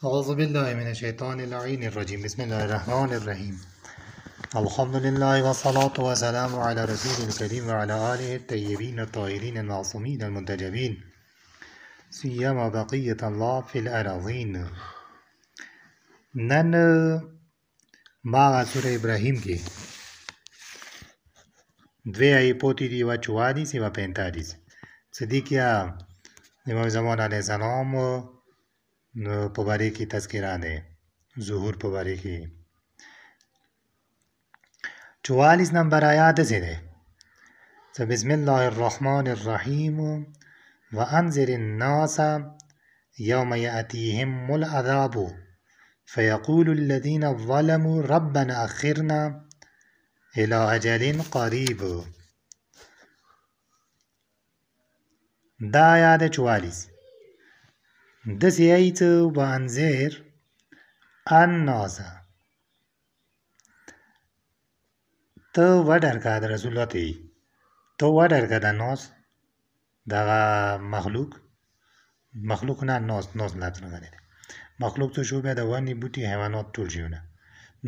أعوذ بالله من الشيطان اللعين الرجيم بسم الله الرحمن الرحيم الحمد لله والصلاة والسلام على رسول الكريم وعلى آله الطيبين الطاهرين المعصومين المنتجبين سيما بقية الله في الأراضين. نن ما سورة إبراهيم کې دوی آیپوتی دی و 44 و 45 صدیقیا امام زمان علیه السلام په باره کې تذکرہ ده ظهور په باره کې 44 نمبر آیات سے ده بسم الله الرحمن الرحیم وانذر الناس يوم يأتيهم العذاب فيقول الذين ظلموا ربنا أخرنا إلى أجل قريب. دا آیات 44 دسی ایت وانذر الناس ته وډر کا د رسول الله ته وډر کا د ناس دا مخلوق نه ناس لات نه غني مخلوق ته شو به د ونی بوټي حیوانات ټول شونه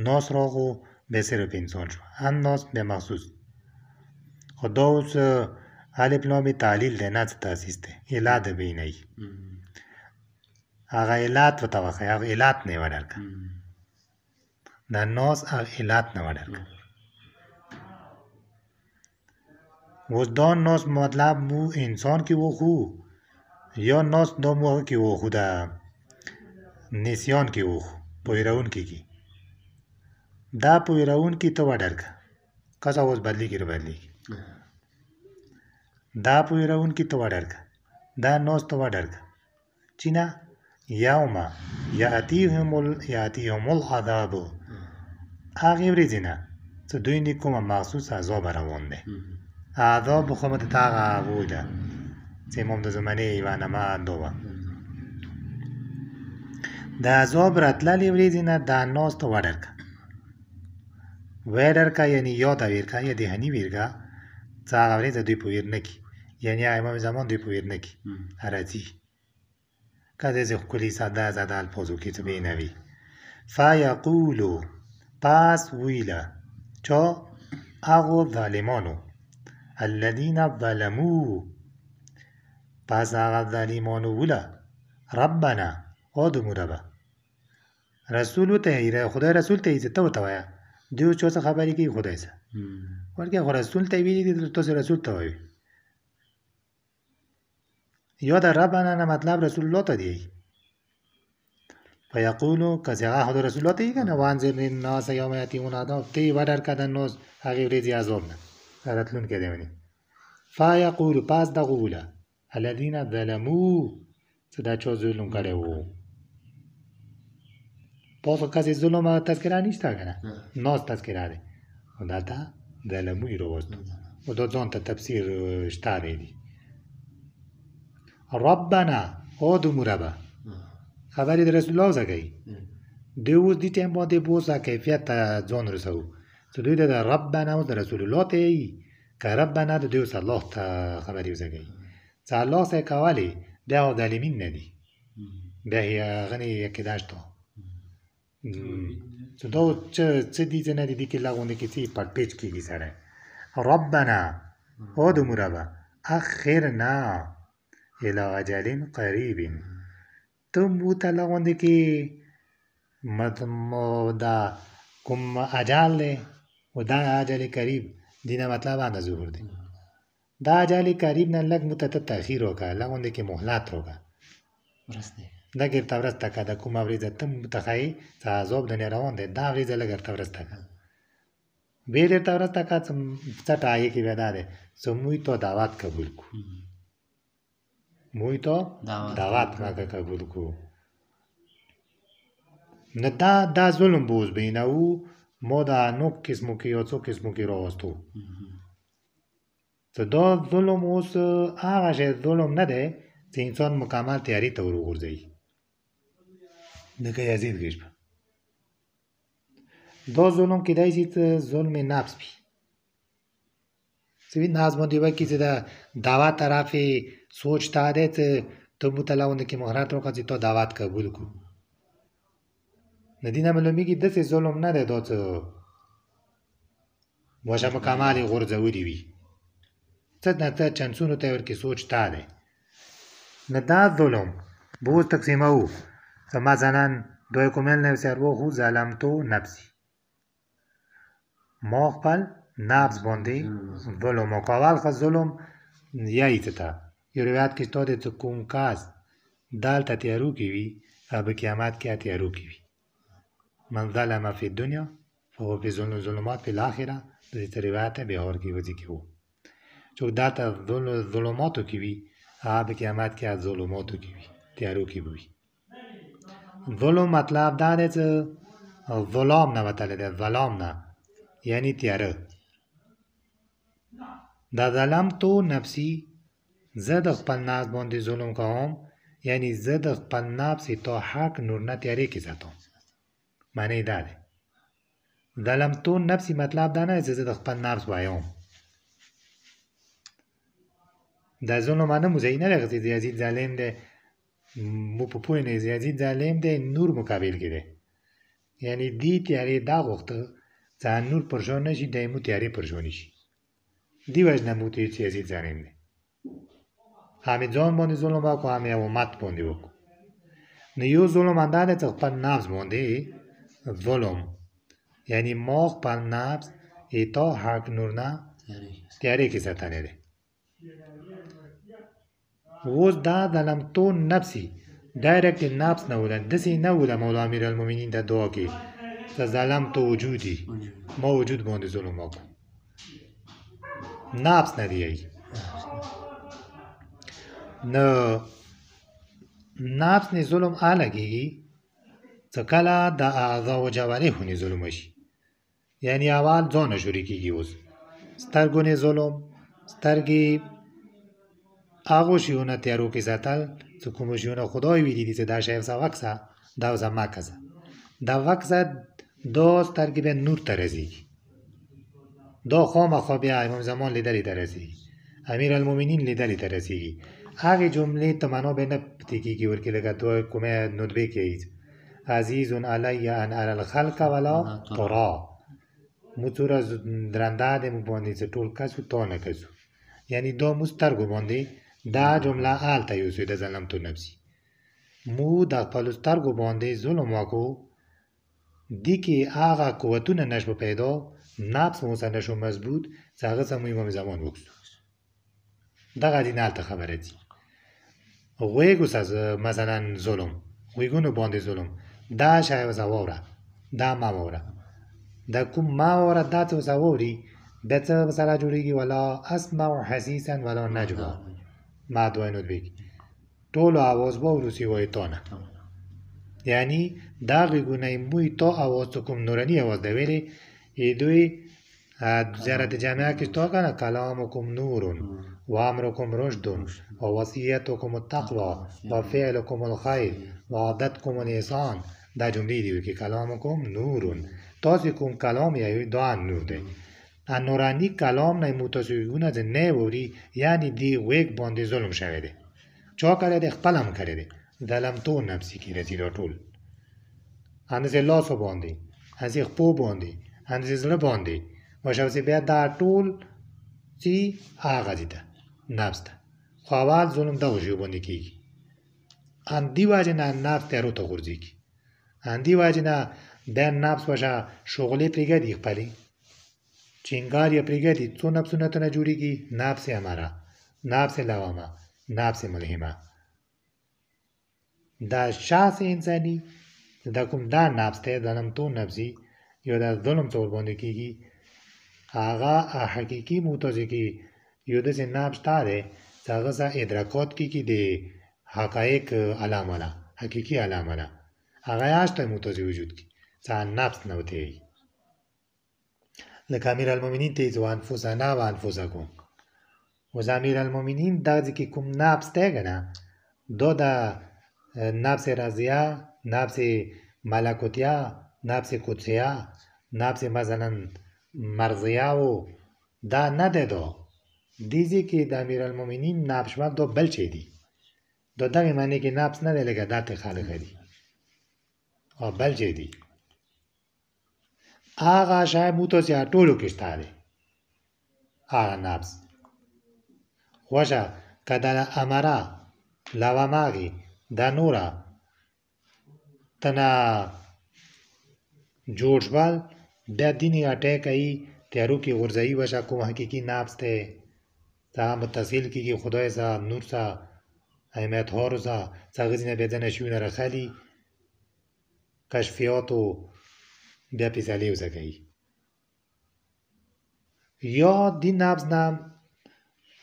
ناس راغو به صرف انسان شو ان ناس به مخصوص خدا اوس الف لام تعلیل ده نه تاسیس ده الا د بینای هغه علات وتوخه هغه علات نه ورک د ناس هغه علات نه ورک اوس دا ناس مطلب مو انسان کې وو خو یا ناس دا مو کې وو خدا نسیان کې وو پویرون کې دا پویرون کې ته ورک کزا اوس بدلی کې بدلی دا پویرون کې ته ورک دا ناس ته ورک چینا یوم یاتیهم العذاب هغه ورځې نه چې دوی نه کومه مخصوص عذاب روان دی عذاب خو مت تاغه وده چې موږ د زمانه و نه ما دوه د عذاب راتللې ورځې نه دا ناس ته ورک یعنی یاد ورکا یا دهنی ورکا څنګه ورځ دوی پویر نه کی یعنی امام زمان دوی پویر نه کی راځي کله چې خپل ساده الفاظو کې ته بینوي فیقولو پس ویلا چا هغه ظالمانو الذين ظلموا پس هغه ظالمانو ویلا ربنا ادم ربا رسول ته خدای رسول ته عزت وتایا دیو چا څه خبرې کوي خدای سره ورګه رسول ته ویلي دي ته رسول ته وایي یا در ربنا نه مطلب رسول الله ته دی فیقولو کزغه خدای رسول الله ته یې کنه وانذر الناس یوم یاتیهم العذاب تی ودر کدن نوز هغه ورځې عذاب نه راتلون کې دی ونی فیقولو پس دغه ویله الذين ظلموا چې دا چا ظلم کړی وو په کسې ظلم تذکرہ نشته کنه ناس تذکرہ دی دا ته ظلمو یې وروستو او دا ځان ته تفسیر شته دی ربنا ادم ربا خبرې د رسول الله زګي دیو دې ټیم باندې بوسا کیفیت ځان رسو چې دوی د ربنا او د رسول الله ته یې که ربنا د دیو صلی الله ته خبرې زګي چې الله سره کوالی دا ظالمین نه دي دا هي غني کېداشته چې دا چې دې نه دي کې لاغونه کې چې پټ پیچ کېږي سره ربنا ادم ربا اخرنا الى اجل قریب تم بوتا لغونده کې دا کوم اجال له او دا اجل قریب دینه مطلب باندې ظهور دی دا اجل قریب نه لګ مت ته تاخير وکړه لغونده کې مهلت وکړه ورسته دا ګرته ورسته کا د کوم ورځ تم متخای ته عذاب نه روان دی دا ورځ لګرته ورسته کا ویل ته ورسته کا څه ټای کې ودا ده سموي ته دعوت قبول کو موی تو دعوت ماکه قبول کو نه دا ظلم بوز بینه او ما دا نو قسمو کې یا څو قسمو کې راوستو ته دا ظلم اوس هغه شی ظلم نه دی چې انسان مکمل تیاری ته ورغورځي لکه یزید گیش دا ظلم کېدای شي چې ظلم نفس بي سوی نازم دیوه کی دا دعوت طرفی سوچ تا ده تو مطلعونه که مهارت رو کنی تو دعوت قبول کو د دې نه معلومیږي داسې ظلم نه دی دا څه وشم کمال یې غورځولي وي څه نه څه چانسونو ته ورکې سوچ تا دی نه دا ظلم به اوس تقسیموو که مثلا دوی کومل نویسر وخو ظلمتو نفسي ما خپل نفس باندې ظلم وکړ اول خو ظلم یایي څه ته یو روایت کې شته دی چې کوم کس دلته تیارو کې وي او به قیامت کې تیارو کې وي من ظلم فی الدنیا فهو فی ظلمات فی الاخره د دې روایت بهار کې وځي کې وو څوک دلته ظلماتو کې وي هغه به قیامت کې ظلماتو کې وي تیارو کې به وي ظلم مطلب دا دی چې ظلام نه وتلی دی ظلام نه یعنی تیاره دا ظلمتو نفسي زه د خپل نفس باندې ظلم کوم یعنی زه د خپل نفس تا حق نور نه تیارې کې ساتم معنی دا دی ظلمتو نفسي مطلب دا نه چې زه د خپل نفس وایم دا ظلم نه مزین نه لغزي یزید ظالم دی مو په پوه نه یزید ظالم دی نور مقابل کې دی یعنی دی تیارې دا غوښته چې نور پرشون نشي دی مو تیارې پرشون شي دی وجه مو ته چې یزید ظالم دی همې ځان باندې ظلم وکړو همې امت باندې وکړو نو یو ظلم انده دی چې خپل نفس باندې ظلم یعنی ما خپل نفس تا حق نور نه تیارې کې ساتلی دی اوس دا ظلمتو نفسي ډایرکټ نفس نه وله داسې نه وله مولا امیرالمؤمنین ته دعا کې چې ظلمتو وجودي ما وجود باندې ظلم وکړو نفس نه دی نو نفس نه ظلم هله کېږي چې کله د اعضاء و جوارحو نه ظلم وشي یعنی اول ځان نه شروع کېږي اوس سترګو نه ظلم سترګې هغو شیونه تیارو کې ساتل چې کومو شیونه خدای ویلي دي چې دا شی اوسه وکسه دا اوسه مه کسه دا وکسه دا سترګې بیا نور ته رسېږي دا خامخا بیا امام زمان لیدلې ته رسېږي امیرالمؤمنین لیدلې ته رسېږي هغې جملې ته معنا به نه پتې کېږي ورکې لکه دوه کومې ندبې کې عزیز علی ان اری الخلق ولا ترا مو څومره درنده دی مو باندې چې ټول کسو تا نه کسو یعنی دا مو سترګو باندې دا جمله هلته یوسوی د ظلمتو نفسي مو د خپلو سترګو باندې ظلم وکړو دې کې هغه قوتونه نشو پیدا نفس مو څه نشو مضبوط چې هغه څه مو امام زمان وکړو دغه دین هلته خبره دي غوږ اوسه مثلا ظلم غوږونو باندې ظلم دا شی اوسه واوره دا مه واوره دا کوم مه واوره دا څه اوسه واوري بیا څه سره جوړېږي ولا اسمع حسیسا ولا نجوا ما دوی ندبې کې ټولو اواز به وروسي وایي تا نه یعنی دا غوږونه یې موی تا اواز څه کوم نوراني اواز دی ویلې دوی زیارت جامعه کې شته که نه کلامکم نورون و امرکم رشدون و وصیتکم التقوی و فعلکم الخیر و عادتکم الاحسان دا جملې دي کې کلامکم نورون تاسو کوم کلام یې دا نور دی نورانی کلام نه متسویونه چې نه ووري یعنی دی غوږ باندې ظلم شوی دی چا کړی دی خپل هم کړی دی ظلمتو نفسي کې راځي دا ټول اندازې لاسو باندې اندازې خپو باندې اندازې زړه باندې وشوسې بیا دا ټول چې هغه دي ته نفس ته خو اول ظلم دغو شیو باندې کېږي همدې وجې نه نفس تیارو ته غورځېږي همدې وجې نه بیا نفس وشه شغلې پرېږدي خپلې چنگار یا پرېږدي څو نفسونه ته نه جوړېږي نفس اماره نفس لوامه نفس ملهمه دا شخص انساني دا کوم دا نفس ته ظلمتو نفسي یا دا ظلم څه ورباندې کېږي هغه حقیقي موتازې کې یو داسې نفس شته دی چې هغه څه ادراکات کېږي د حقایق علامه ده حقیقي علامه ده هغه یې شته موتازې وجود کې چې نفس نه ورته وایي لکه امیرالمؤمنین ته یې انفسنا و انفسکم اوس امیرالمؤمنین دغه کې کوم نفس دی که نه دا د نفس رضیه نفس ملکوتیه نفس قدسیه نفس مثلا مرضیه و دا نه دی دا دیزی کې د امیرالمؤمنین نفس شمال دا بل چی دی دا دغه معنی کې نفس نه دی لکه دا ته خلق دی بل چی دی هغه شای موته چې ټولو کې شته دی هغه نبض خوښه که د امره لواماغي دا نوره تنا جوړ شول بیا دیني اټیک کوي تیارو کې غورځوي وشه کوم حقیقي نبض دی دا متصل کېږي خدای صاحب نور صاحب احمد هارو صاحب څه هغه ځینې بیا ځنه شیونه راخلي کشفیاتو بیا پیسالې وزه کوي یا دی نبض نه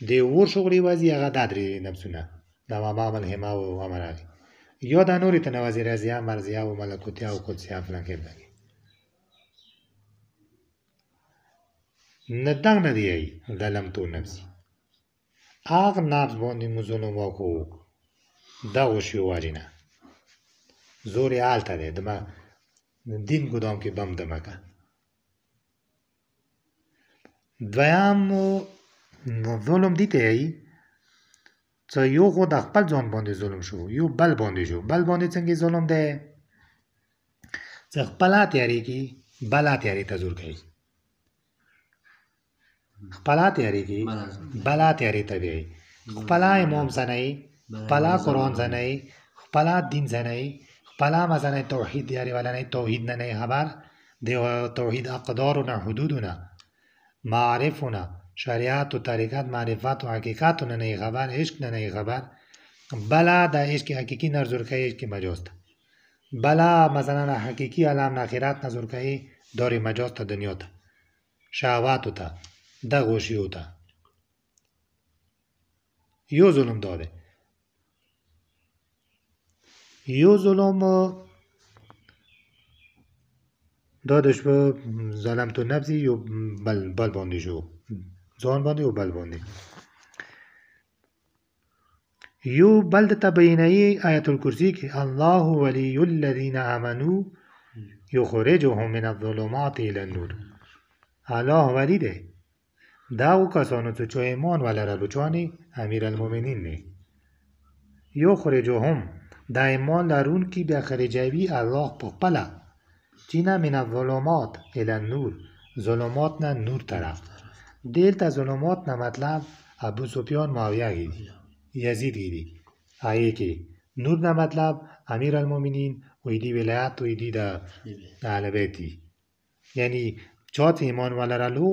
د اور شغلې وځي هغه دا درې نبضونه دا امام الهما او امراغي یا دا نورې ته نوازي رضیه مرضیه او ملکوتیه او قدسیه فلان کې لګي نه دغ نه دی د لمتو نفسي هغه نبض باندې مو ظلم وکړو دغو شیو وجې نه زور یې هلته دی د دین ګدام کې بم دمکه دویم ظلم دی ته یې چې یو خو د خپل ځان باندې ظلم شو یو بل باندې شو بل باندې څنګه ظلم دی چې خپله تیاري کې بله تیاري ته زور کوي خپله تیاري کې بله تیاري ته بیایي خپله امام زنئ خپله قرآن زنئ خپله دین زنئ خپله مثلا توحید دیاری والا نه توحید نه خبر دی توحید اقدار و نه حدود و نه معارف و نه شریعت و طریقت معرفت و حقیقت و نه خبر عشق نه خبر بلا دا عشق حقیقی نرزور که عشق مجاز تا بلا مثلا حقیقی علم نخیرات نظر که داری مجاز تا دنیا تا شهوات تا دا غوشیو تا یو ظلم داده یو ظلم دادش به ظلم تو نفسی یو بل باندی شو ځان باندې او بل باندې یو بل د تبینی آیت الکرسی کې الله ولی الذین آمنوا یخرجهم من الظلمات الى النور الله ولی ده دا او کسانو چې ایمان ولرلو چانی امیر المؤمنین نه یخرجهم دا ایمان لرون کی بیا خرجوی الله په خپله چینا من الظلمات الى النور ظلمات نه نور طرف دلته ظلمات نه مطلب ابو سفیان معاویه گیری یزید گیری آیه کې نور نه مطلب امیر المؤمنین و ایدی ولایت و ایدی دا اهل بیتی یعنی چات ایمان ولرلو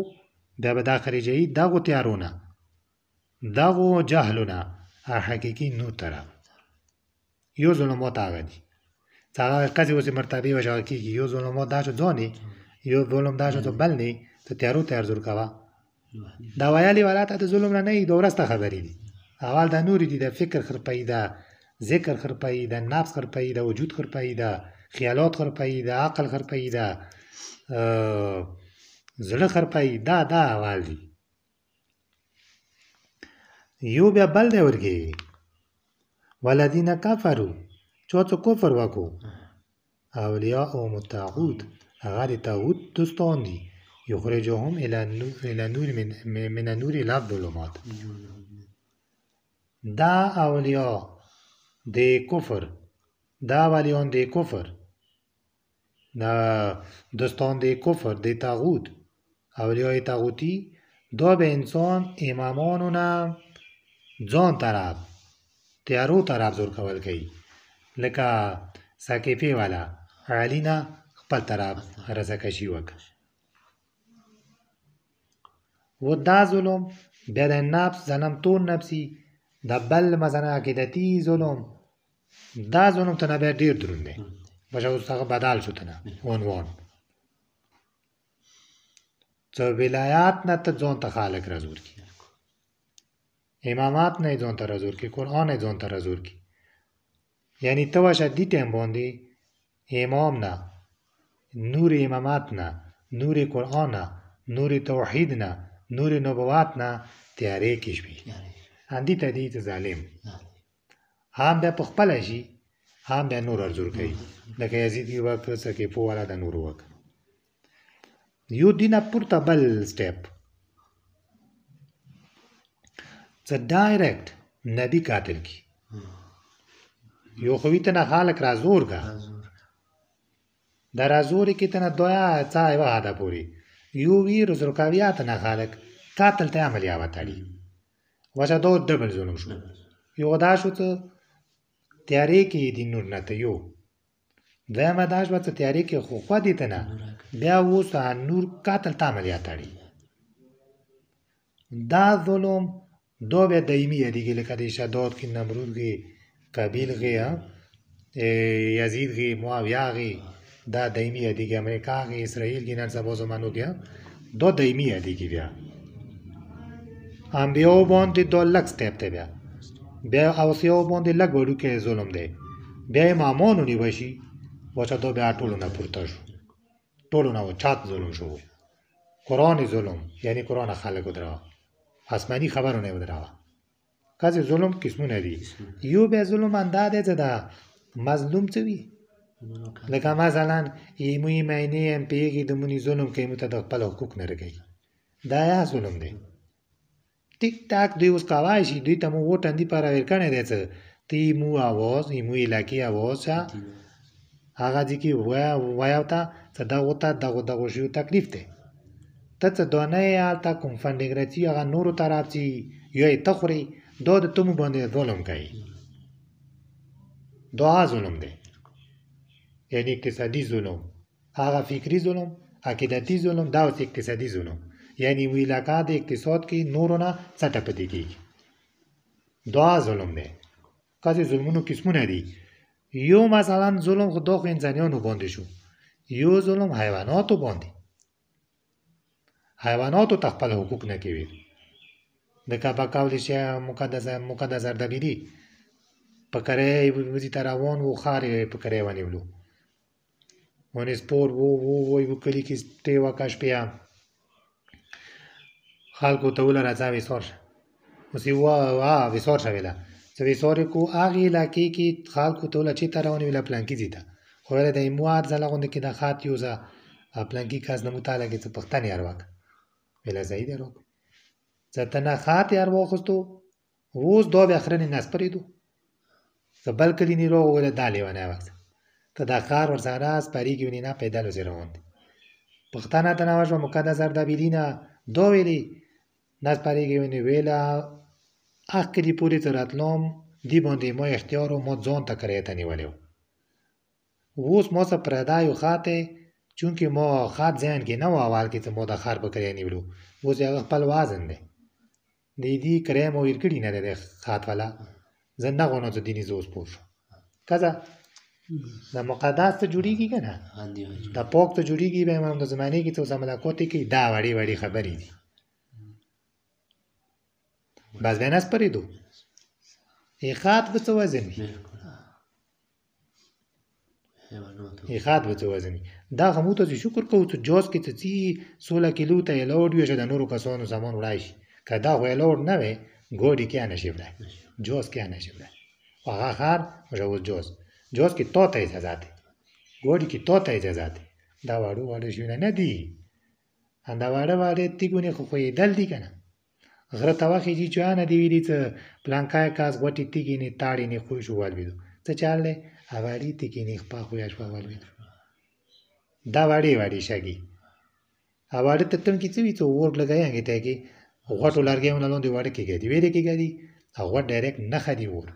بیا به دا خریجی دغو تیارونه دغو جهلونه حقیقی نور طرف یو ظلمات هغه دي هغه کسی اوسې مرتبه وشغه کېږي یو ظلمات دا شو ځانې یو ظلم دا شو ته بل نه ته تیارو تیار زور کوه دا ویالي والا ته د ظلم نه نه د ورسته خبرې دي اول د نورې دي د فکر خرپایي ده ذکر خرپایي ده نفس خرپایي ده وجود خرپایي ده خیالات خرپایي ده عقل خرپایي ده زړه خرپایي دا اول دي یو بیا بل دی ورګي ولذین کفروا چا څه کفر وکړو اولیاء او متعهود هغه د طاغوت دوستان دي یخرجهم الى نور من النور الى الظلمات دا اولیاء د کفر دا ولیان د کفر دا دوستان د کفر د طاغوت اولیاء طاغوتی دا به انسان امامانو نه ځان طرف تیارو طرف زور کول کوي لکه ساکیفی والا علینا خپل طرف رزکشی وکړ و دا ظلم بیا د نفس ظلم تون نفسی د بل مثلا عقیدتی ظلم دا ظلم ته نه بیا ډیر دروند دی بشه اوس هغه بدل شو ته نه عنوان څه ولایات نه ته ځان ته خالق رزور کی امامات نه ځان ته رزور کی قرآن نه ځان ته رزور کی یعنی تو شدی ټیم باندې امام نه نور امامات نه نور قرآن نه نور توحید نه نور نبوات نه تیارې کې شوي اندی ته دی ظالم هم بیا په خپله شي هم بیا نور ارزور کوي لکه یزید یې وکړه سکیفو والا د نور وکړه یو دینه پورته بل سټیپ څه ډایرکټ نبی قاتل کی یو خوی ته نه خالق را زور کا در زوری که تنه دویا چای و هادا پوری یو ویروس رکاویات نه خالق قاتل ته عملیه وتاړي وجه دو ډبل ظلم شو یو دا شو ته تیاری کې دی نور نه ته یو دویمه دا شو ته تیاری کې خو خو دي ته نه بیا اوس نور قاتل ته عملیه تاړي دا ظلم دو به دایمي دیگه لکه د شداد کې نمرود کې قابیل کې یزید کې معاویه کې دا دایمي دیگه امریکا کې اسرائیل کې نن سبا زمانو کې دو دایمي دیگه بیا انبیاء باندې دو لک سټیپ ته بیا اوسیاء باندې لک وړو کې ظلم دی بیا امامانو نیول شي وچه دو بیا ټولو نه پورته شو ټولو نه چات ظلم شو قرآن ظلم یعنی قرآن خلقو درا آسمانی خبرونه ودراوه کازی ظلم قسمونه دي یو به ظلم اندازه ده دا مظلوم څه وي لکه مثلا ایموی معنی ام پی کې د مونږ ظلم کوي مت د خپل حقوق نه رګي دا یا ظلم دی ټیک ټاک دوی اوس کاوای شي دوی ته مو ووټ اندي پر ورکنه دي څه تی مو आवाज ایمو علاقې आवाज هغه دي کې وایو تا څه دا وته دغه شو تکلیف دی ته څه دونه یا تا کوم فندینګ راځي هغه نورو طرف چې یو تخوري دو د تم باندې ظلم کوي دعا ظلم دی یعنی اقتصادي ظلم هغه فکری ظلم عقیدتي ظلم دا اوس اقتصادي ظلم یعنی وی علاقه د اقتصاد کې نورونه څټه پدې کیږي دعا ظلم دی کله ظلمونو قسمونه دي یو مثلا ظلم خو دوه انسانانو باندې شو یو ظلم حیواناتو باندې حیواناتو تخپل حقوق نه کوي د کابا کاولی شي مقدس اردبیلی پکره وزي تراون و خارې پکره ونیولو ونی سپور وو کلی کې ټیوا کاش پیا خلکو ته ول راځي وسور وسی وا وسور شویلا چې وسور کو اغه علاقې کې خلکو ته ول چې تراون ویلا پلان کې زیته خو له د مواد زلاغوند کې د خاط یوزه پلان کې کاز نه مطالعه کې څه پښتني ارواک ویلا زید ارو ځتنه خاط یار وخستو روز دو به اخرنی ناس پریدو زبل کلی نی رو ول دالې ونه وخت ته دا کار ورسره اس پری کې ونی نه پیدا لږ روان دي پښتانه تناوش مقدس اردبیلینا دو ویلی ناس پری کې ونی ویلا اخري پوری تراتلوم دی باندې مو اختیار او مو ځون ته کړی ته نیولیو اوس مو سره پردا یو خاطه چونکه مو خاط ځان کې نو اول کې ته مو د خار بکرې نیولو اوس یې خپل وازن دی دی کریم او ورکړی نه ده خاط والا زنده غونو ته دیني زوس پوش کذا د مقدس ته جوړیږي کنه د پوک ته جوړیږي به امام د زمانه کې ته ملاقات کې دا وړي خبرې دي باز وناس پریدو ای خاط به څه وزن ای خاط به څه وزن دا همو ته شکر کوو چې جوز کې ته 16 کیلو ته لوډ یو د نورو کسانو سامان وړای کدا غو لوډ نه وي ګوډي کې نه شي وړای جوز کې نه شي وړای هغه خار جوز کې توته اجازه ده ګوډي کې توته اجازه ده دا واړو شي نه دي اندا واړه تیګونه خو یې دل دي کنه غره تا واخې چې چانه دی ویلي ته پلانکای کاس غوټی تیګی نه تاړي نه خو شو والویدو څه چاله اواری تیګی نه خپل خو یاش والویدو دا واړی شګي اواری ته تم کې څه وی ته ور لګایانګې ته کې غوټو لارګې ونه لوندې واړه کېږي دی ویلې کېږي هغه ډایرکټ نه خدي ور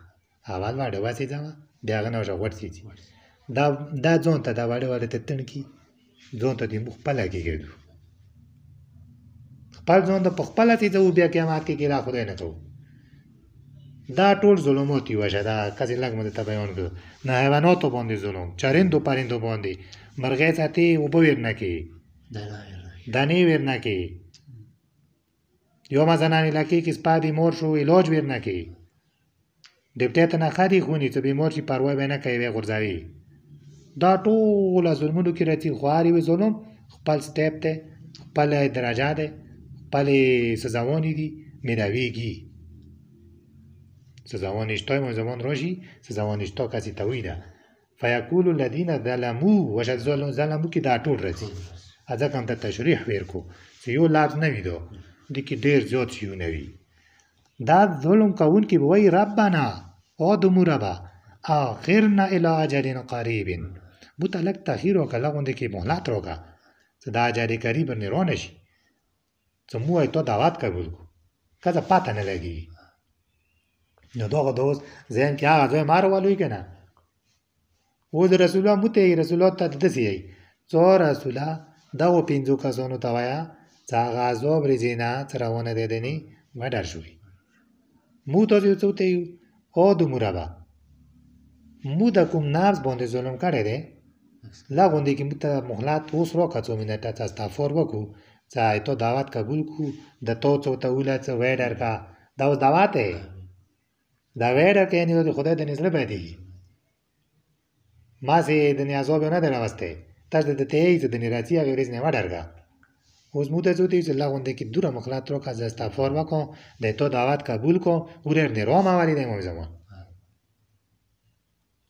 اول واړه واسي ځما بیا غنه ورغوټ سي دا ځون ته دا واړه ته تن کې ځون ته دی مخبل کېږي خپل ځون د خپل ته ته بیا قیامت کې را خدای نه کو دا ټول ظلمات یو شدا کزي لګ مده بیان کړ نه حیواناتو باندې ظلم چرندو پرندو باندې مرغې ساتي او په ورنه کې دانی ورنه کې یو مزنانی لکه کې سپادي مور شو علاج ورنه کې دپټه ته نه خدي خونی ته به مور شي پروا به نه کوي غورځوي دا ټول ظلمونو کې راځي خواري و ظلم خپل سټیپ ته خپل درجات پلی سزاوانی دی میراویگی سزاوانیشتای ما زمان راشی سزاوانیشتا کسی تویده فیقول الذین ظلمو وشد ظلمو که دا طول رسی از اکم تا تشریح بیرکو سیو لابز نویدو دی که دیر زیاد شیو نوی دا ظلم کون که بوی ربنا آدمو ربا آخرنا الى اجل قریب مو ته لږ تاخیر وکړه لږ غوندې کې مهلت راکړه چې دا جاریکاري باندې روانه شي چې موږ یې تو دعوت قبول کړو که څه پته نه لګېږي نو دغه د اوس ذهن کې هغه ځای ما راولوي که نه اوس رسول الله مو ته یې رسول الله ته داسې یې څو رسوله دغو پنځو کسانو ته وایه چې هغه عذاب ورځې نه چې روانه دی دنې وډار شوي مو تاسې څه ورته یو او دومره به مو د کوم نفس باندې ظلم کړی دی لږ غوندې کې موږ ته مهلت اوس راکړه څو منټه چې استغفار وکړو چې تو دعوت قبول کړو د تو څه ورته وویله چې وی درکړه دا اوس دعوت دی دا وی درکړه یعنې د خدای د زړه بدېږي ما سې د عذاب یې نه دی راوستی تاسو د ته یې چې د راځي هغې ورځ نه یې وډرکړه اوس موږ ته څه ورته وایي چې لږ غوندې کې دومره مهلت راکړه زه استغفار وکړم د تو دعوت قبول کړم ورېرنې رامولی دی امام زمان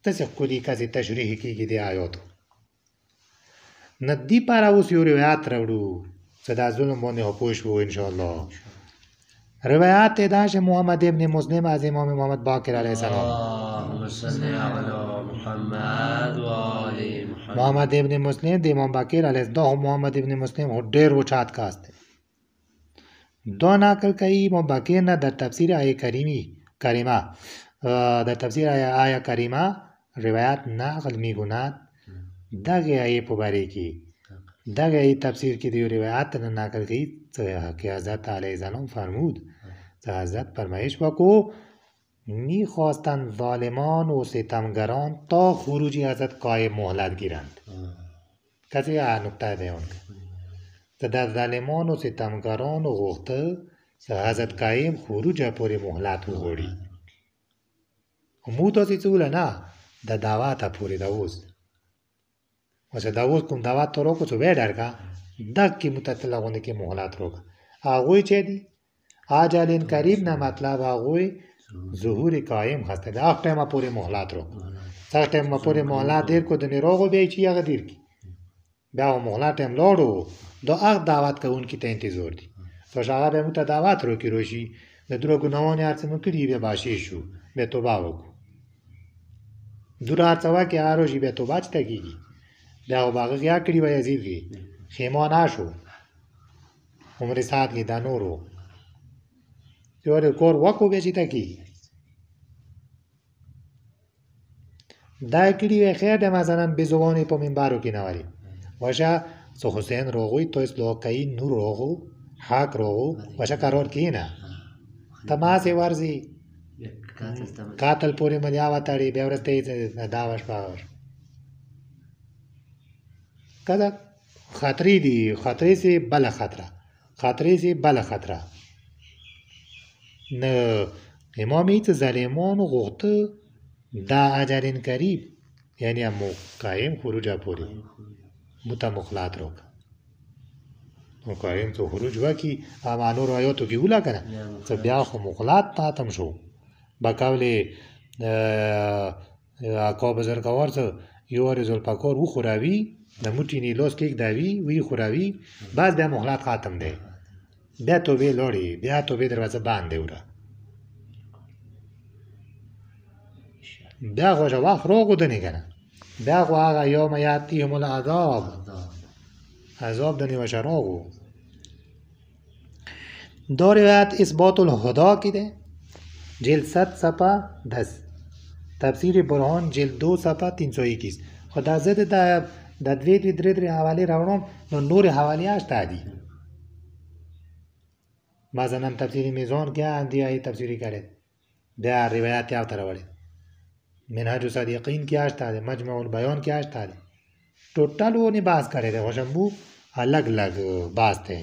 داسې ښکلي کسې تشریح کېږي د آیاتو نه دې پاره اوس یو روایت راوړو چې دا ظلم باندې خو پوه شوو انشاءالله روایت دا چې محمد ابن مسلم از امام محمد باقر علیه السلام محمد ابن مسلم د امام باقر علیه دا محمد ابن مسلم هو ډېر وچات کاست دی دا نقل کوي امام باقر نه در تفسیر آیه کریمه در تفسیر آیه کریمه روایت نقل می‌کند دغه آیه په باره کې دغه آیه تفسیر کې د روایت نه نقل کوي که حضرت علیه السلام فرمود که حضرت فرمایش وکړو می‌خواستند ظالمان و ستمگران تا خروج حضرت قایم مهلت گیرند کسی نکته بیان کرد در ظالمان و ستمگران و غوښته چې حضرت قایم خروج پورې مهلت وغواړي مو تاسې څه ویله نه د دعوته پورې ده اوس اوس دا اوس کوم دعوت ته راکړو چې وی درکړه دقې مو ته تله غوندې کې مهلت راکړه هغوی چې دي اجل قریب نه مطلب هغوی ظهور قایم خسته ده هغه ټایمه پورې مهلت راکړو هغه ټایمه پورې مهلت دیر کو د نه راغو بیا چې هغه دیر کړي بیا هغه مهلت ټایم لاړو دا هغه دعوت کوونکي ته انتظار دي چې هغه بیا مو ته دعوت راکړي راشي د درو ګناهونو هر څه مو کړي بیا باشي شو بیا توبه وکړو دوره هر څه وکړي هغه راشي بیا توبه چې ته کېږي بیا خو به هغه غیا کړي وای یزید کې خیمه نه شو عمر سعد کې دا نورو چې ورې کور وکړو بیا چې ته کېږي دا کړي وای خیر دی مثلا بې زبانې په منبرو کې نه وري باشه څه حسین راغوی تو اصلاح کوي نور راغو حق راغو باشه قرار کېنه تماسې ورځي قاتل پورې ملیا وتړي بیا وروسته یې دا وشپه کله خطرې دي خطرې سي بله خطره نه امام یې چې ظالمانو غوښته دا اجرین قریب یعنی امو قایم خروجه پورې مو ته مخلات راکړه نو قایم څه خروج وکړي هغه نورو آیاتو کې وله که نه څه بیا خو مخلات تاتم شو بقول اکا بزرگوار څه یو وارې ذوالفقار وښوراوي د موټي نه لاس کېږدوي ویې ښوراوي بعد بیا مهلت ختم دی بیا توبې لاړې بیا توبې دروازه بند دی وره بیا خو وخت راغودنې که نه بیا خو هغه یوم یأتیهم العذاب عذاب دنې وشه راغو دا روایت اثبات الهدا کې دی جلد 7 صفحه 10 تفسیر برهان جلد 2 صفحه 321 خدا زه د دوې درې حوالې راوړم نو نورې حوالې شته دي مثلا تفسیر میزان کې اندی آیه تفسیری کړي بیا روایت یې اوته راوړي منهاج الصادقین کې شته دي مجمع البیان کې شته دي ټوټل ونه بحث کړي دي خوشمبو الگ الگ بحث ته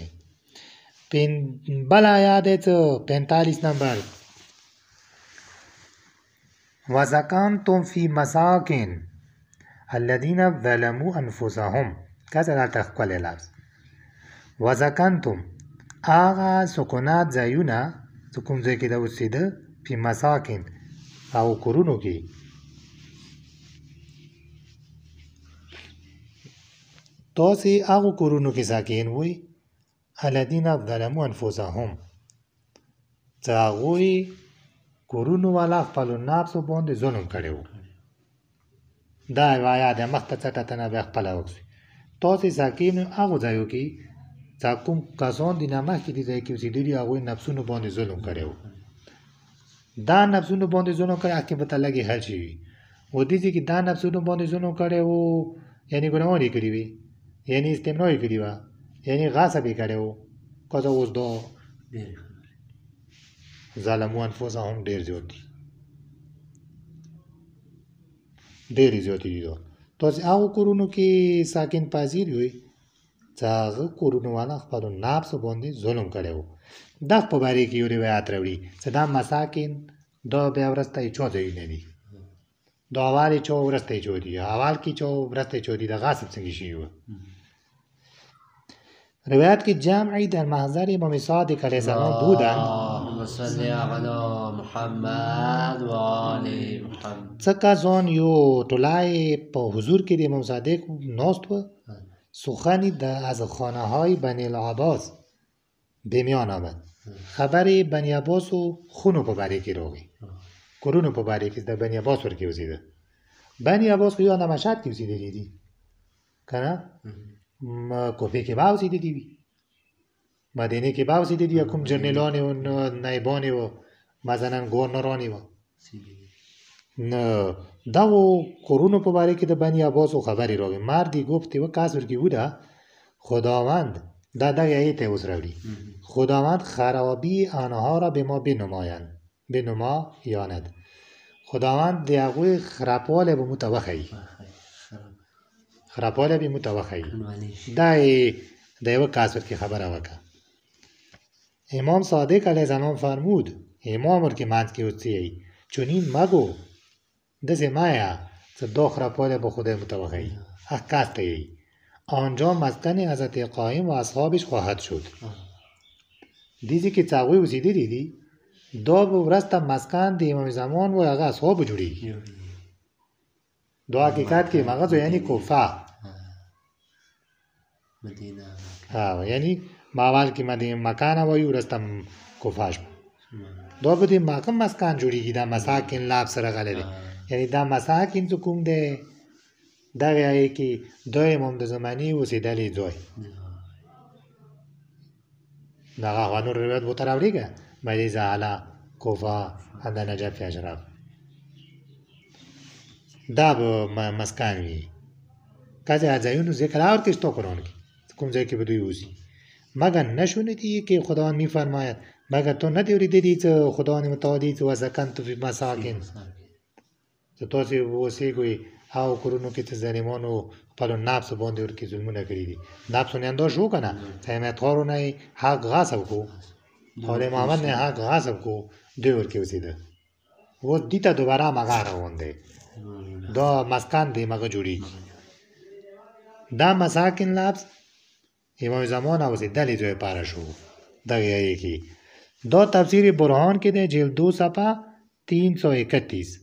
بل آیات 45 نمبر وَسَكَنْتُمْ فِي مَسَاكِنِ الَّذِينَ ظَلَمُوا أَنفُسَهُمْ کسر تخکل لفظ وَسَكَنْتُمْ آغا سکونات ځایونه کوم ځای کې د اوسېده فی مساکن او کورونو کې تاسې هغو کورونو کې ساکن وئ الذین ظلموا انفسهم چې هغوی کورونو والا خپلو نفسو باندې ظلم کړی و دا روایت د مخ ته چټه بیا خپله وکړي تاسې ساکین هغو ځایو کې چې کوم کسان دي نه مخکې دې ځای کې اوسېدلي هغوی نفسونو باندې ظلم کړی و دا نفسونو باندې ظلم کړی هغې به ته لږې حل شوي و دې ځای کې دا نفسونو باندې ظلم کړی و یعنې ګناهونه یې کړي وي یعنې استمنا یې کړې وه یعنې غصب یې کړی و که زه اوس دا ظلمو انفسهم ډېر زیات دي ډېرې زیاتې دي دا تاسې هغو کورونو کې ساکن پذیر وئ چې هغه کورونو والا خپلو نفسو باندې ظلم کړی و دغه په باره کې یو روایت راوړي چې دا مساکن دا بیا وروسته چا ځایونه دي دا اول چا وروسته چا دي اول کې چا وروسته چا دي د غصب څنګه شوي وه روایت که جمعی در محضر امام صادق علیه السلام بودند اللهم صل علی محمد و آل محمد څه کسان یو ټولای په حضور کې د امام صادق ناست و سخنی از خانه های بنی العباس به میان آمد خبر بنی عباس و خونو په باره کې راغی کورونو په باره کې د بنی عباس ورکې اوسېده بنی عباس خو یو د مشهد کې اوسېدلي دي که نه کوفې کې به اوسېدلي وي مدینې کې به اوسېدلي وي کوم جنرالانې و نایبانې و مثلا گورنرانې و نه دغو کورونو په باره کې د بنی عباس خبرې راغی مردی گفت و کسر که بوده خداوند دغه آیت اوس راوړي خداوند خرابی آنها را به ما بنمایاند خداوند د هغوی خرابوالی به موږ ته وښیي خرابوالی به موږ ته وښیي دا د یوه کسر کې خبره وکړه امام صادق علیه السلام فرمود امام ورکې منځ کې اوسیئ چنین مگو داسې مایه چې دا خرابوالی به خدای موږ ته وښیي هغه کس ته یې آنجا مسکن حضرت قایم و اصحابش خواهد شد دیزی که چې هغوی اوسېدلي دي دا به وروسته مسکن د امام زمان و هغه اصحابو جوړېږي دا حقیقت کې مغز یعنی کوفه مدینه یعنی اول کې مکه نه وایي وروسته کوفه شوه دا به د مکه مسکن جوړېږي دا مساکن لفظ سره غلی دی یعنی دا مساکن چې کوم دی دغه آیه کې دا امام د زمانې اوسېدلی ځای دغه هغه نور روایت ورته راوړي که مریض اعلی کوفه د نجف اشراف دا به مسکن وي که چې ځایونو ذکر ورکړي شته قرآن کې کوم ځای کې به دوی اوسي مگر نشنیدی که خداوند میفرماید مگر تو ندی اورېدلي چې خداوند متعالی چې وسکنتم فی مساکن چې تاسې اوسېږئ هغو کورونو کې چې ظالمانو خپلو نفسو باندې ورکې ظلمونه کړي دي نفسو نینداش وکړه نه چې احمدخوارو نه یې حق غصب کړو خدای محمد نه یې حق غصب کړو دوی ورکې اوسېده اوس دې ته دوباره همغه روان دی دا مسکن دی همغه جوړېږي دا مساکن لفظ امام زمان اوسېدلي ځای پاره شو دغه آیې کې دا تفسیر برهان کې دی جلد 2 صفحه 331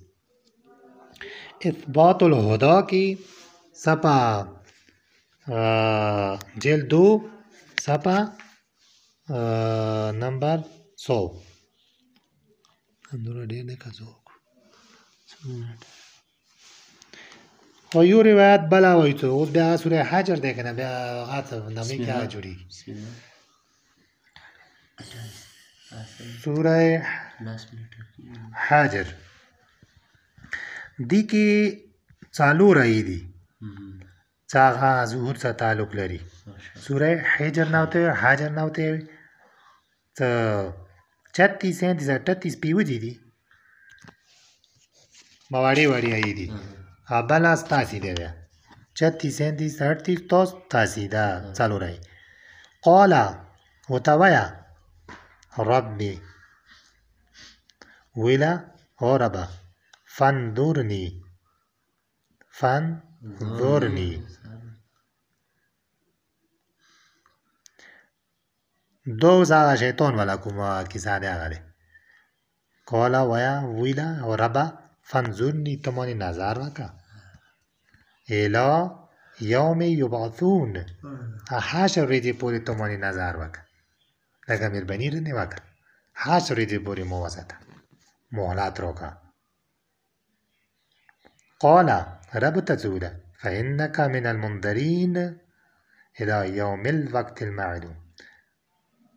اثبات الهدا کی صفحہ جلد 2 صفحہ نمبر 100 اندورا ډیر نه کزوک خو یو روایت بلا وایي ته اوس بیا سوره حجر دی که نه بیا هغه ته نامې کې هغه جوړېږي سوره حجر دی کې څلور آیې دي چې هغه ظهور سره تعلق لري سوره حجر نه ورته وایي حجر نه ورته وایي څه 36 38 پیوجي دي وړې وړې آیې دي بله ستاسې دی بیا 36 38 ستاسې دا څلور آیې قاله ورته وایه ربي ویله او ربه فانظرني دو زاغه شیطان والا کومه کیسه دی هغه دی قاله ویا ویله او ربه فانظرني ته مانې نظر وکړه الی یوم یبعثون حشر ورځې پورې ته مانې نظر وکړه لکه مهرباني رانې وکړه حشر ورځې پورې مو وساته مهلت راکړه قال رب تزوده فإنك من المنذرين إلى يوم الوقت المعلوم.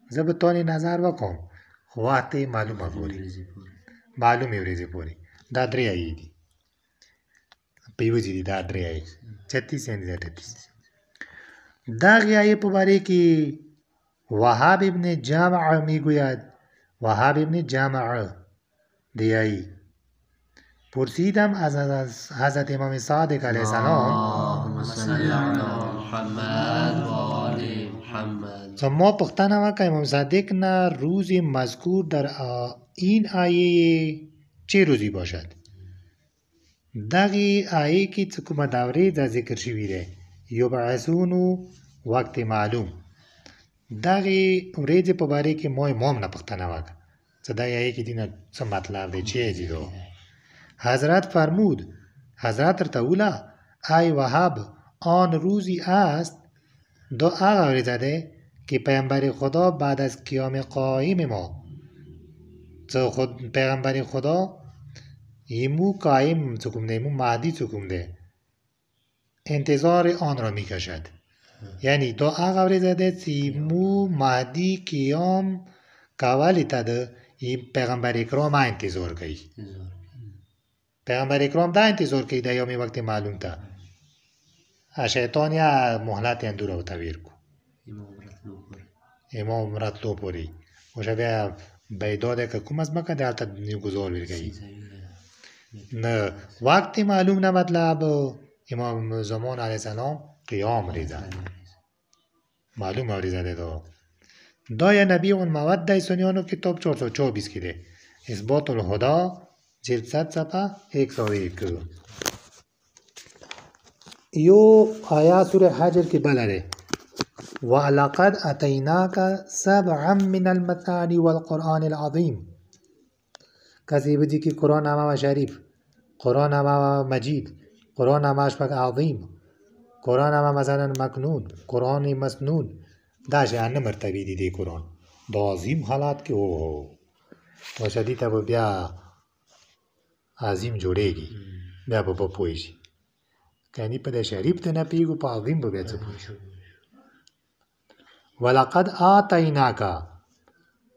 زه به تونې نظر وکړم خو وخت یې معلومه پورې معلومې ورځې پورې. دا درې آیې دي په یوه ځای دي دا درې آیې 36 یعنې دا 38. دغې آیې په باره کې وهاب ابن جامع میگوید وهاب ابن جامع دی آیی پرسیدم از حضرت امام صادق علیه السلام اللهم صل علی محمد و آل محمد. ما پختنه وکړه امام صادق نه روز مذکور در این آیه چه روزی باشد؟ دغه آیه کې څه کومه دورې دا ذکر شوي دی یبعثون وقت معلوم. دغه ورځې په باره کې ما امام نه پختنه وکړه څه دا آیه کې دي نه څه مطلب دی چی دی دو. حضرت فرمود حضرت ارتولا ای وهاب آن روزی است دو هغه ورځ ده که پیامبر خدا بعد از قیام قائم ما څه خود پیغمبر خدا یمو قائم څه کوم دی یمو مهدی څه کوم دی انتظار آن را میکشد. یعنی دو هغه ورځ ده چې یمو مهدی قیام کولی ته ده پیغمبر اکرام انتظار کوي. پیغمبر اکرام دا انتظار کوي دا یوم وقت معلوم ته شیطان یا مهلت اندور او تویر کو امام راتلو پوری وشه بیا بیدا ده که کوم از مکه ده حالت نیو گذار برگئی نه وقت معلوم نه مطلب امام زمان علیه السلام قیام ریزه معلوم ریزه ده دا یا نبی اون مواد ده سنیانو کتاب 424 کی ده اثبات الهدا جلد 7 صفحه 101. یو آیات سورہ حجر کی بلده وَلَقَدْ أَتَيْنَاكَ سَبْعًا مِنَ الْمَثَانِ وَالْقُرْآنِ الْعَظِيمِ. کسی بدی که قرآن نامه شریف قرآن نامه مجید قرآن نامه شپک عظیم قرآن نامه مثلا مکنون قرآن مسنون دا شیان مرتبی دی قرآن دا عظیم حالات که و شدید تا بیا عظیم جوړیږي بیا به پوه شي کني په د شریف ته نه پیږو په عظیم به بیا څه پوه شو. ولقد آتیناک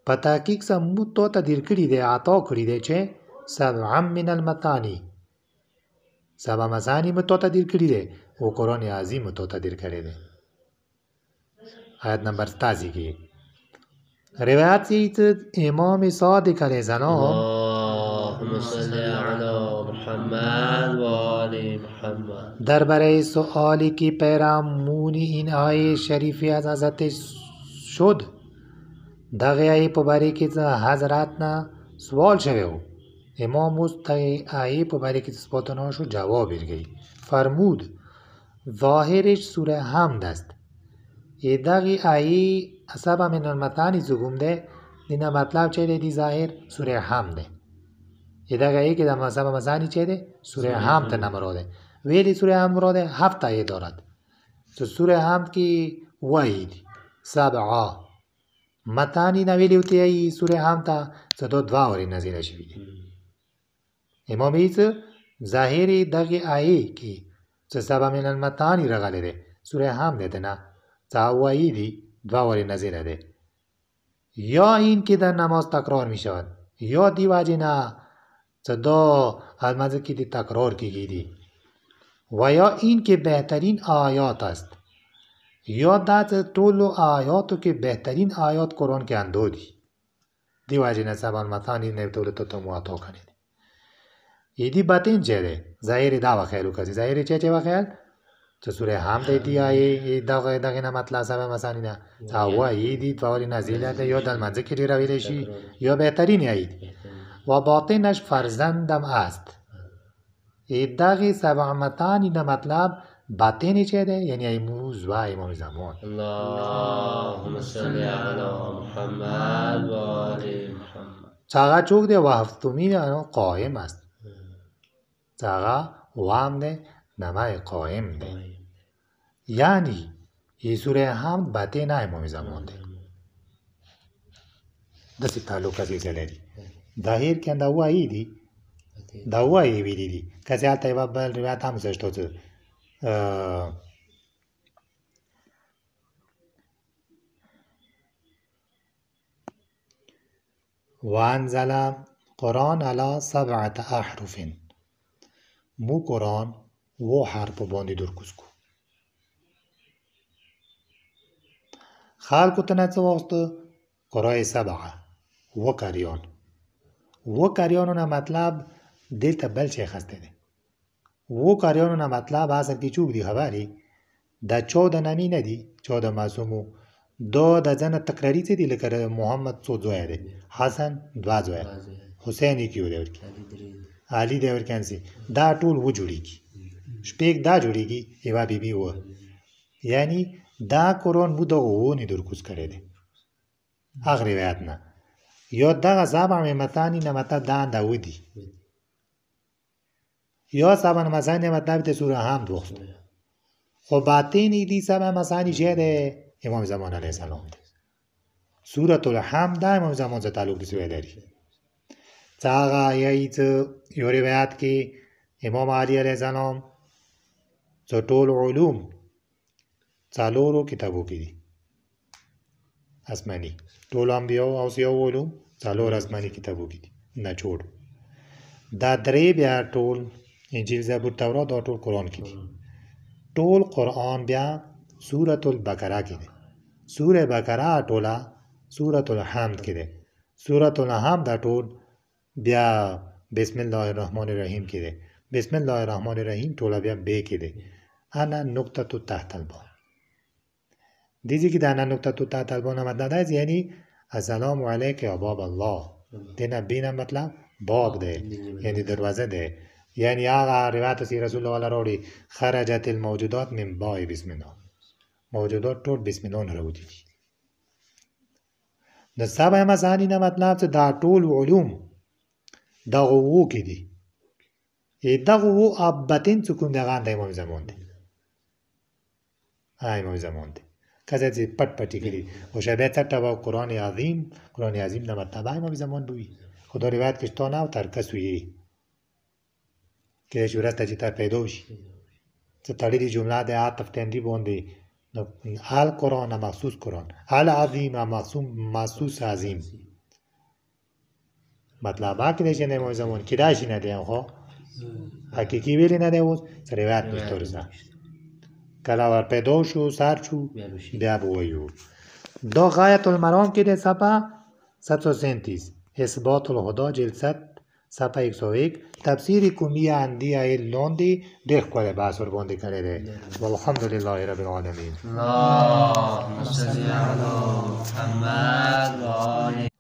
په تحقیق سره موږ تو ته در کړي دی عطا کړي دی چې سبعا من المثانی سبع مثانی مو تو ته در کړي دی او قرآن عظیم تو ته در کړي دی. آیت نمبر 87 کې روایت چې امام صادق علیه السلام اللهم صل علی محمد و آل محمد درباره سؤالی که پیرامون این آیه شریفی از حضرت شد دغه آیه په باره کې حضرت نه سوال شوی و امام اوس دغه آیه په باره کې سپاتنا شو جواب ورکړي. فرمود ظاهرش سوره حمد است. دغه آیه سبع من المثانی زگم ده دینا مطلب چه دی ظاهر سوره حمد ده. دغه آیه که در سبع مثانی چه ده سوره حمد نمراده ویلی سوره حمد مراده 7 آیه دارد. تو سوره حمد کی وحید سبعا مثانی نویلی ہوتی ہے سوره حمد تا تو دوا وری نازل شوی دی. امام ایت ظاهری دغه آیه کی چه سبع من المثانی رغله ده سوره حمد ده نه تعویی دی دوا وری نازل ده. یا این که در نماز تکرار می شود یا دی واجه نه صدا المزه کی دی تکرار کی دی و یا این که بهترین آیات است یا دات طولو آیاتو که بهترین آیات قرآن که اندو دی واجه نه سبان مثانی نبتول تو معطا کنید. ایدی باطن چه ده ظاهر دا و خیلو کسی ظاهر چه و خیل تو سوره حمد دی آیه دغه نه مطلب سبا مثانی نه تا و ایدی دوالی نزیل ده یا دل منزه کری رویلشی یا بهترین آیه و باطنش فرزندم است. دغه سبع مثانی نه مطلب باطنی چه ده یعنی ایموز و امام زمان. اللهم صل علی محمد و آل محمد. چاگه چوک ده و هفتمی قائم است. چاگه وام ده نمای قائم ده یعنی یہ سوره حمد باطن امام زمان ده دسی تعلق کسی چلے دی ظاهر که انده او آئی دی دا وایي ویلي دي کسې هلته یوه بل روایت هم زه što څه وانزل قرآن على 7 أحرف مو قرآن वो حرف باندې درکوز کو خلکو ته نه څه وغوښته قرآن 7 و کاریانو نه مطلب دلته بل شی اخیستی دی و کاریانو نه مطلب اصل کې چوک دی خبرې دا 14 نامې نه دي 14 معصومو دا د ځنه تکراري څه دي لکه محمد څو زوی دی حسن 2 زوی حسین یې کیو دی ورکی علي دی ورکانسي دا ټول و جوړیږي شپږ دا جوړیږي یوه بیبي و یعنی دا قرآن مو دغه ونې درکوز کړی دی هغه روایت نه یا دغه 7 مثانی نه مطلب دا انده دي یا 7 مثانی مطلب د سوره حمد وخت خو باطنی دی 7 مثانی چه ده امام زمان علیه السلام ده سوره الحمد ده امام زمان څخه تعلق دی سوی لري څنګه یایت یو روایت کې امام علی علیه السلام ټول علوم څلورو کتابو کې دي آسماني ټول انبیاء او سیاو علوم څلور آسماني کتابو کې دي نه جوړ دا درې بیا ټول انجیل زبور تورات دا ټول قرآن کې دي ټول قرآن بیا سورة البقره کې دي سوره بقره ټوله سورة الحمد کې دي سورة الحمد دا ټول بیا بسم الله الرحمن الرحیم کې دي بسم الله الرحمن الرحیم ټوله بیا به کې دي انا نقطه تحت الباب دیدی که در نقطه تحت الباب مطلب است یعنی السلام علیک یا باب الله دینا بینا مطلب باب ده یعنی دروازه ده یعنی آقا روایت سی رسول الله راوړي خرجت الموجودات من باب بسم الله موجودات ټول بسم الله نه راوځي د 7 مثانی نه مطلب څه دا ټول علوم دغه وو کې دي دغه وو ابتن څه کوم دغه د امام زمان دي امام زمان دي کزه چې پټ پټی کړي او شابه ته قرآن عظیم نه مطلب امام زمان بوي خدا روایت کې شته نه او تر کس وی کې شورات چې تا پیدا شي څه تړلې جمله ده عطف تندی باندې حال قرآن مخصوص قرآن حال عظیم مخصوص عظیم مطلب کې چې نه امام زمان کې راشي نه دی خو حقیقي ویل نه دی اوس روایت نشته ورسره کله ور پیدا شو سر شو بیا بویو دا غایت المرام کې د صفحه 737 اثبات الهدى جلد صفحه 101 تفسیر کومی اندی لاندی ډېر ښکلی بحث ورباندې کړی دی والحمدلله رب العالمین اللهم صل علی محمد و آل